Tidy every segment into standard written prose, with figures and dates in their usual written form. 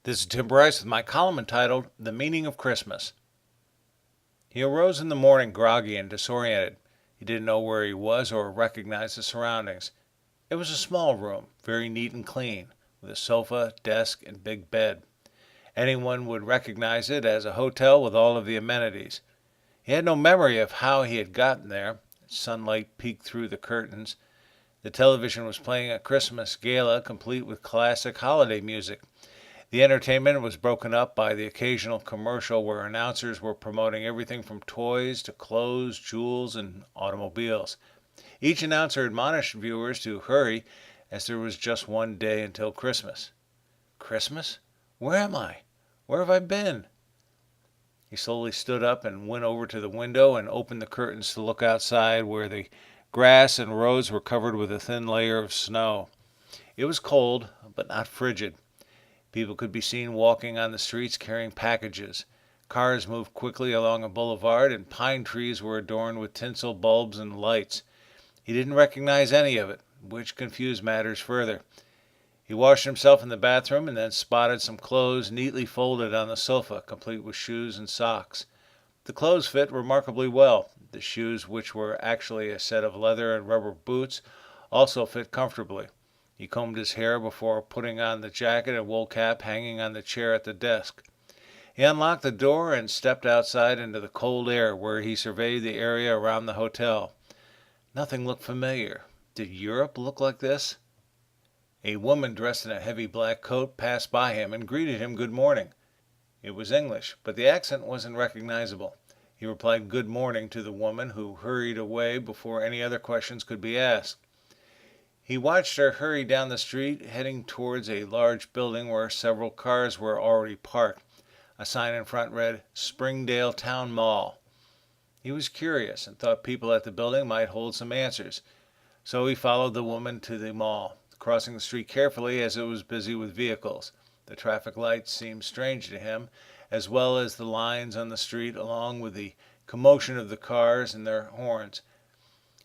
This is Tim Bryce with my column entitled The Meaning of Christmas. He arose in the morning groggy and disoriented. He didn't know where he was or recognize the surroundings. It was a small room, very neat and clean, with a sofa, desk, and big bed. Anyone would recognize it as a hotel with all of the amenities. He had no memory of how he had gotten there. Sunlight peeked through the curtains. The television was playing a Christmas gala complete with classic holiday music. The entertainment was broken up by the occasional commercial where announcers were promoting everything from toys to clothes, jewels, and automobiles. Each announcer admonished viewers to hurry as there was just one day until Christmas. Christmas? Where am I? Where have I been? He slowly stood up and went over to the window and opened the curtains to look outside where the grass and roads were covered with a thin layer of snow. It was cold, but not frigid. People could be seen walking on the streets carrying packages. Cars moved quickly along a boulevard, and pine trees were adorned with tinsel bulbs and lights. He didn't recognize any of it, which confused matters further. He washed himself in the bathroom and then spotted some clothes neatly folded on the sofa, complete with shoes and socks. The clothes fit remarkably well. The shoes, which were actually a set of leather and rubber boots, also fit comfortably. He combed his hair before putting on the jacket and wool cap hanging on the chair at the desk. He unlocked the door and stepped outside into the cold air, where he surveyed the area around the hotel. Nothing looked familiar. Did Europe look like this? A woman dressed in a heavy black coat passed by him and greeted him good morning. It was English, but the accent wasn't recognizable. He replied good morning to the woman, who hurried away before any other questions could be asked. He watched her hurry down the street, heading towards a large building where several cars were already parked. A sign in front read, Springdale Town Mall. He was curious and thought people at the building might hold some answers. So he followed the woman to the mall, crossing the street carefully as it was busy with vehicles. The traffic lights seemed strange to him, as well as the lines on the street, along with the commotion of the cars and their horns.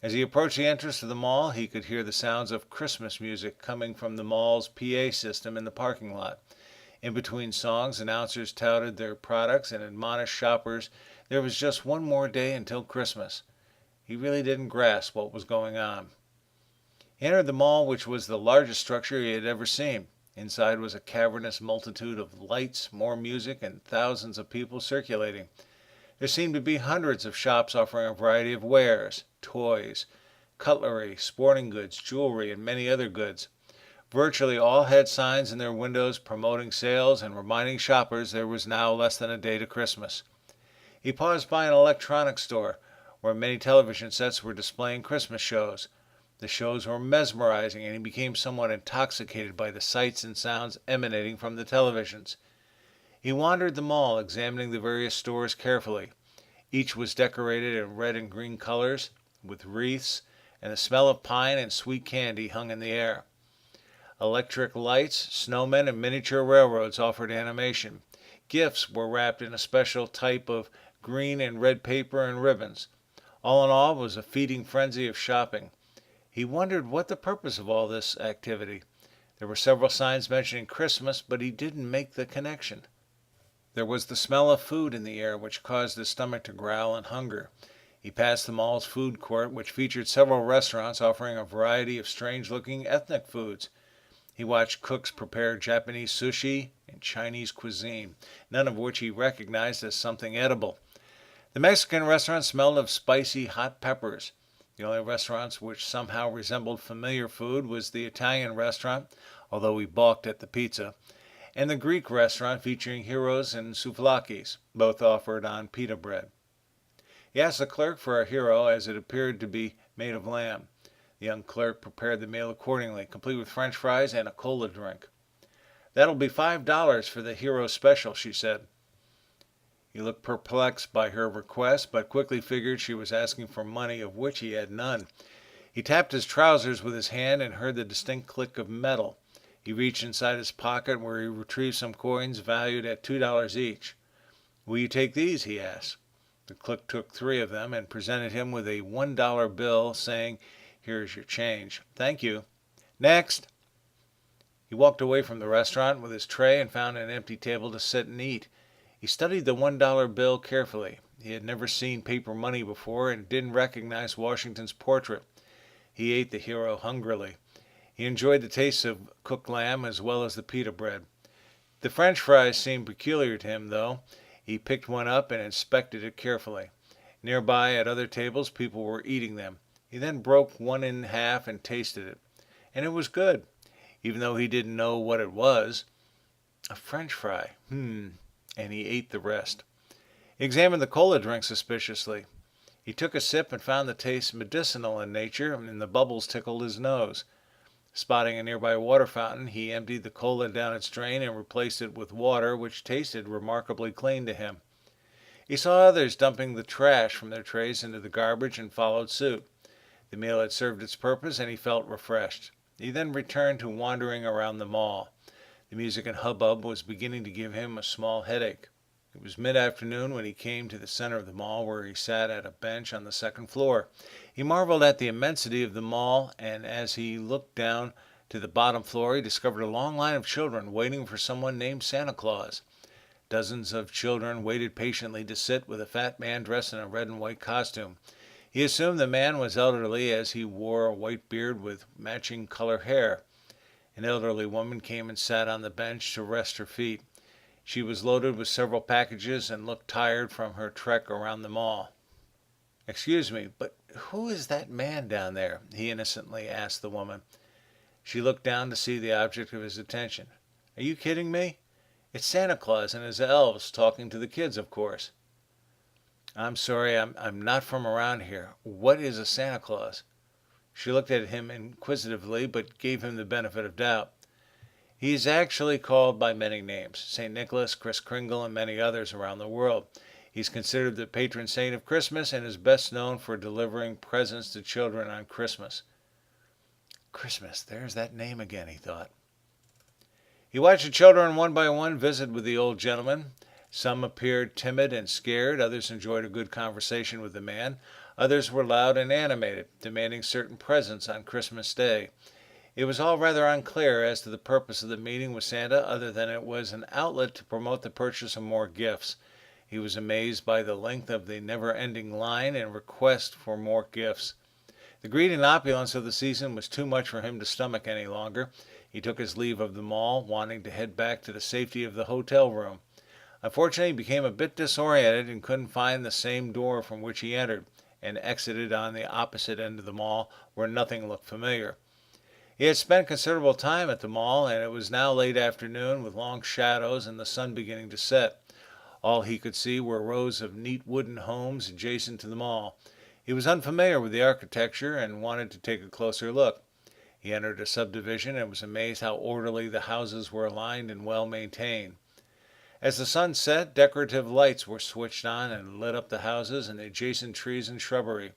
As he approached the entrance of the mall, he could hear the sounds of Christmas music coming from the mall's PA system in the parking lot. In between songs, announcers touted their products and admonished shoppers there was just one more day until Christmas. He really didn't grasp what was going on. He entered the mall, which was the largest structure he had ever seen. Inside was a cavernous multitude of lights, more music, and thousands of people circulating. There seemed to be hundreds of shops offering a variety of wares, toys, cutlery, sporting goods, jewelry, and many other goods. Virtually all had signs in their windows promoting sales and reminding shoppers there was now less than a day to Christmas. He paused by an electronics store where many television sets were displaying Christmas shows. The shows were mesmerizing, and he became somewhat intoxicated by the sights and sounds emanating from the televisions. He wandered the mall, examining the various stores carefully. Each was decorated in red and green colors, with wreaths, and the smell of pine and sweet candy hung in the air. Electric lights, snowmen, and miniature railroads offered animation. Gifts were wrapped in a special type of green and red paper and ribbons. All in all, it was a feeding frenzy of shopping. He wondered what the purpose of all this activity. There were several signs mentioning Christmas, but he didn't make the connection. There was the smell of food in the air, which caused his stomach to growl in hunger. He passed the mall's food court, which featured several restaurants offering a variety of strange-looking ethnic foods. He watched cooks prepare Japanese sushi and Chinese cuisine, none of which he recognized as something edible. The Mexican restaurant smelled of spicy hot peppers. The only restaurant which somehow resembled familiar food was the Italian restaurant, although he balked at the pizza, and the Greek restaurant featuring gyros and souvlakis, both offered on pita bread. He asked the clerk for a gyro, as it appeared to be made of lamb. The young clerk prepared the meal accordingly, complete with French fries and a cola drink. "That'll be $5 for the gyro special," she said. He looked perplexed by her request, but quickly figured she was asking for money, of which he had none. He tapped his trousers with his hand and heard the distinct click of metal. He reached inside his pocket, where he retrieved some coins valued at $2 each. "Will you take these?" he asked. The clerk took 3 of them and presented him with a $1 bill, saying, "Here is your change." "Thank you." "Next." He walked away from the restaurant with his tray and found an empty table to sit and eat. He studied the $1 bill carefully. He had never seen paper money before and didn't recognize Washington's portrait. He ate the hero hungrily. He enjoyed the taste of cooked lamb as well as the pita bread. The French fries seemed peculiar to him, though. He picked one up and inspected it carefully. Nearby, at other tables, people were eating them. He then broke one in half and tasted it. And it was good, even though he didn't know what it was. A French fry. And he ate the rest. He examined the cola drink suspiciously. He took a sip and found the taste medicinal in nature, and the bubbles tickled his nose. Spotting a nearby water fountain, he emptied the cola down its drain and replaced it with water, which tasted remarkably clean to him. He saw others dumping the trash from their trays into the garbage and followed suit. The meal had served its purpose and he felt refreshed. He then returned to wandering around the mall. The music and hubbub was beginning to give him a small headache. It was mid-afternoon when he came to the center of the mall, where he sat at a bench on the second floor. He marveled at the immensity of the mall, and as he looked down to the bottom floor, he discovered a long line of children waiting for someone named Santa Claus. Dozens of children waited patiently to sit with a fat man dressed in a red and white costume. He assumed the man was elderly, as he wore a white beard with matching color hair. An elderly woman came and sat on the bench to rest her feet. She was loaded with several packages and looked tired from her trek around the mall. "Excuse me, but who is that man down there?" he innocently asked the woman. She looked down to see the object of his attention. "Are you kidding me? It's Santa Claus and his elves talking to the kids, of course." "I'm sorry, I'm not from around here. What is a Santa Claus?" She looked at him inquisitively, but gave him the benefit of doubt. "He is actually called by many names: St. Nicholas, Kris Kringle, and many others around the world. He's considered the patron saint of Christmas and is best known for delivering presents to children on Christmas." Christmas, there's that name again, he thought. He watched the children one by one visit with the old gentleman. Some appeared timid and scared, others enjoyed a good conversation with the man, others were loud and animated, demanding certain presents on Christmas Day. It was all rather unclear as to the purpose of the meeting with Santa, other than it was an outlet to promote the purchase of more gifts. He was amazed by the length of the never-ending line and request for more gifts. The greed and opulence of the season was too much for him to stomach any longer. He took his leave of the mall, wanting to head back to the safety of the hotel room. Unfortunately, he became a bit disoriented and couldn't find the same door from which he entered, and exited on the opposite end of the mall, where nothing looked familiar. He had spent considerable time at the mall, and it was now late afternoon, with long shadows and the sun beginning to set. All he could see were rows of neat wooden homes adjacent to the mall. He was unfamiliar with the architecture and wanted to take a closer look. He entered a subdivision and was amazed how orderly the houses were aligned and well maintained. As the sun set, decorative lights were switched on and lit up the houses and the adjacent trees and shrubbery.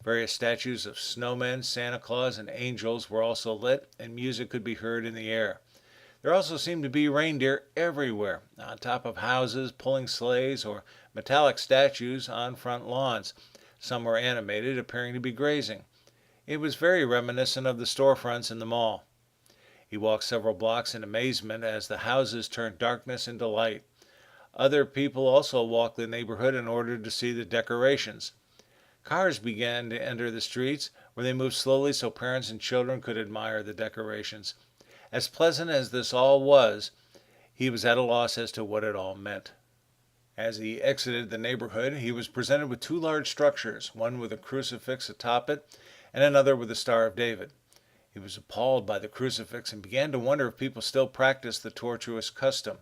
Various statues of snowmen, Santa Claus, and angels were also lit, and music could be heard in the air. There also seemed to be reindeer everywhere, on top of houses, pulling sleighs, or metallic statues on front lawns. Some were animated, appearing to be grazing. It was very reminiscent of the storefronts in the mall. He walked several blocks in amazement as the houses turned darkness into light. Other people also walked the neighborhood in order to see the decorations. Cars began to enter the streets, where they moved slowly so parents and children could admire the decorations. As pleasant as this all was, he was at a loss as to what it all meant. As he exited the neighborhood, he was presented with two large structures, one with a crucifix atop it, and another with the Star of David. He was appalled by the crucifix and began to wonder if people still practiced the tortuous custom.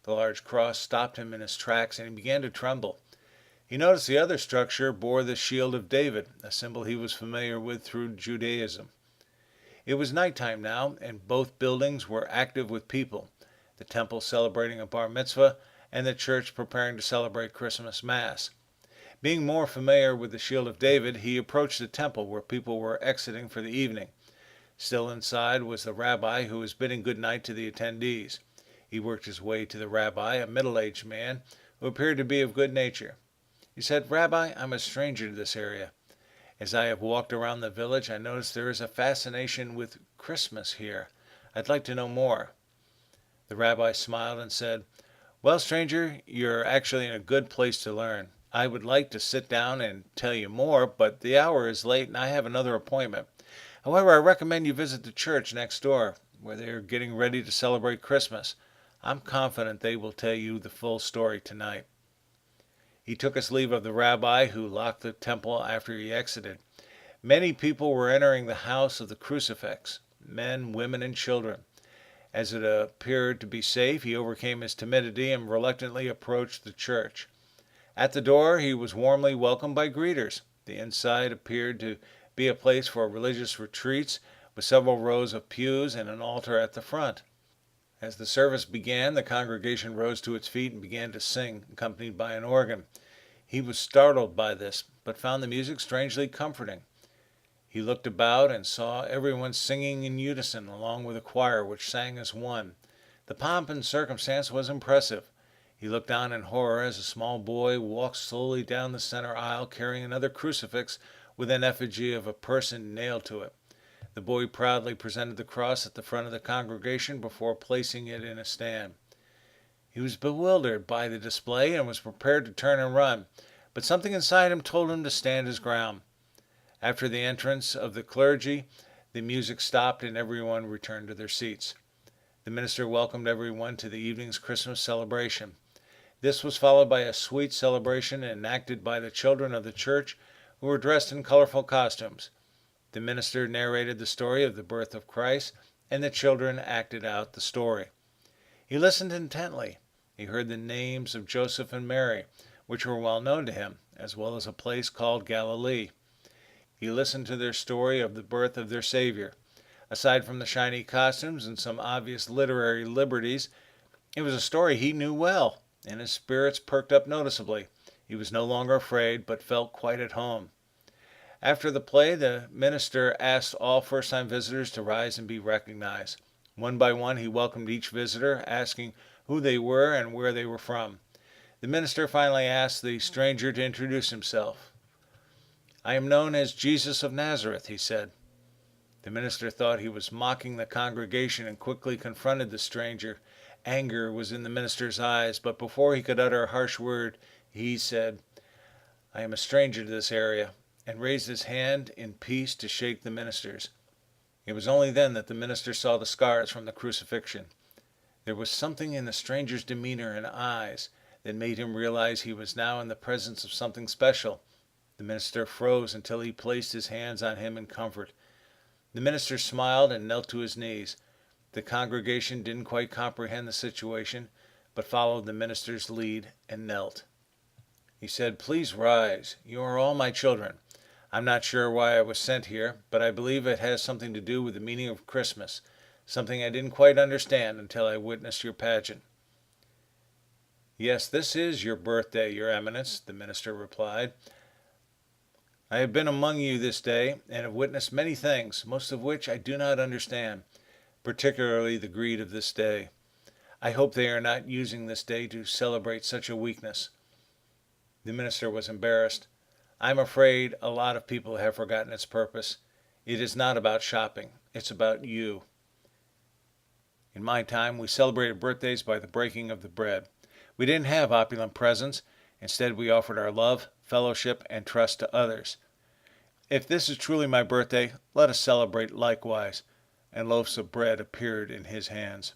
The large cross stopped him in his tracks, and he began to tremble. He noticed the other structure bore the shield of David, a symbol he was familiar with through Judaism. It was nighttime now, and both buildings were active with people, the temple celebrating a bar mitzvah, and the church preparing to celebrate Christmas Mass. Being more familiar with the shield of David, he approached the temple, where people were exiting for the evening. Still inside was the rabbi, who was bidding good night to the attendees. He worked his way to the rabbi, a middle-aged man, who appeared to be of good nature. He said, "Rabbi, I'm a stranger to this area. As I have walked around the village, I notice there is a fascination with Christmas here. I'd like to know more." The rabbi smiled and said, "Well, stranger, you're actually in a good place to learn. I would like to sit down and tell you more, but the hour is late and I have another appointment. However, I recommend you visit the church next door, where they are getting ready to celebrate Christmas. I'm confident they will tell you the full story tonight." He took his leave of the rabbi, who locked the temple after he exited. Many people were entering the house of the crucifix, men, women, and children. As it appeared to be safe, he overcame his timidity and reluctantly approached the church. At the door, he was warmly welcomed by greeters. The inside appeared to be a place for religious retreats, with several rows of pews and an altar at the front. As the service began, the congregation rose to its feet and began to sing, accompanied by an organ. He was startled by this, but found the music strangely comforting. He looked about and saw everyone singing in unison, along with a choir which sang as one. The pomp and circumstance was impressive. He looked on in horror as a small boy walked slowly down the center aisle carrying another crucifix with an effigy of a person nailed to it. The boy proudly presented the cross at the front of the congregation before placing it in a stand. He was bewildered by the display and was prepared to turn and run, but something inside him told him to stand his ground. After the entrance of the clergy, the music stopped and everyone returned to their seats. The minister welcomed everyone to the evening's Christmas celebration. This was followed by a sweet celebration enacted by the children of the church, who were dressed in colorful costumes. The minister narrated the story of the birth of Christ, and the children acted out the story. He listened intently. He heard the names of Joseph and Mary, which were well known to him, as well as a place called Galilee. He listened to their story of the birth of their Savior. Aside from the shiny costumes and some obvious literary liberties, it was a story he knew well, and his spirits perked up noticeably. He was no longer afraid, but felt quite at home. After the play, the minister asked all first-time visitors to rise and be recognized. One by one, he welcomed each visitor, asking who they were and where they were from. The minister finally asked the stranger to introduce himself. "I am known as Jesus of Nazareth," he said. The minister thought he was mocking the congregation and quickly confronted the stranger. Anger was in the minister's eyes, but before he could utter a harsh word, he said, "I am a stranger to this area," and raised his hand in peace to shake the minister's. It was only then that the minister saw the scars from the crucifixion. There was something in the stranger's demeanor and eyes that made him realize he was now in the presence of something special. The minister froze until he placed his hands on him in comfort. The minister smiled and knelt to his knees. The congregation didn't quite comprehend the situation, but followed the minister's lead and knelt. He said, "Please rise. You are all my children. I'm not sure why I was sent here, but I believe it has something to do with the meaning of Christmas, something I didn't quite understand until I witnessed your pageant." "Yes, this is your birthday, Your Eminence," the minister replied. "I have been among you this day and have witnessed many things, most of which I do not understand, particularly the greed of this day. I hope they are not using this day to celebrate such a weakness." The minister was embarrassed. "I'm afraid a lot of people have forgotten its purpose. It is not about shopping. It's about you. In my time, we celebrated birthdays by the breaking of the bread. We didn't have opulent presents. Instead, we offered our love, fellowship, and trust to others. If this is truly my birthday, let us celebrate likewise." And loaves of bread appeared in his hands.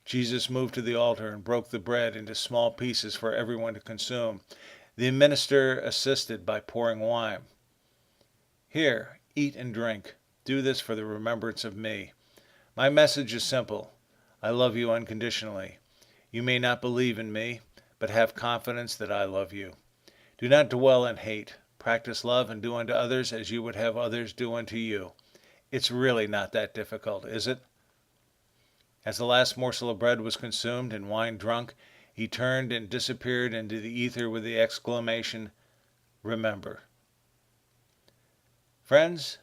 Jesus moved to the altar and broke the bread into small pieces for everyone to consume. The minister assisted by pouring wine. "Here, eat and drink. Do this for the remembrance of me. My message is simple. I love you unconditionally. You may not believe in me, but have confidence that I love you. Do not dwell in hate. Practice love and do unto others as you would have others do unto you. It's really not that difficult, is it?" As the last morsel of bread was consumed and wine drunk, he turned and disappeared into the ether with the exclamation, "Remember." Friends,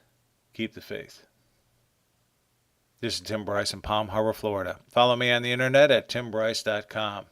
keep the faith. This is Tim Bryce in Palm Harbor, Florida. Follow me on the internet at timbryce.com.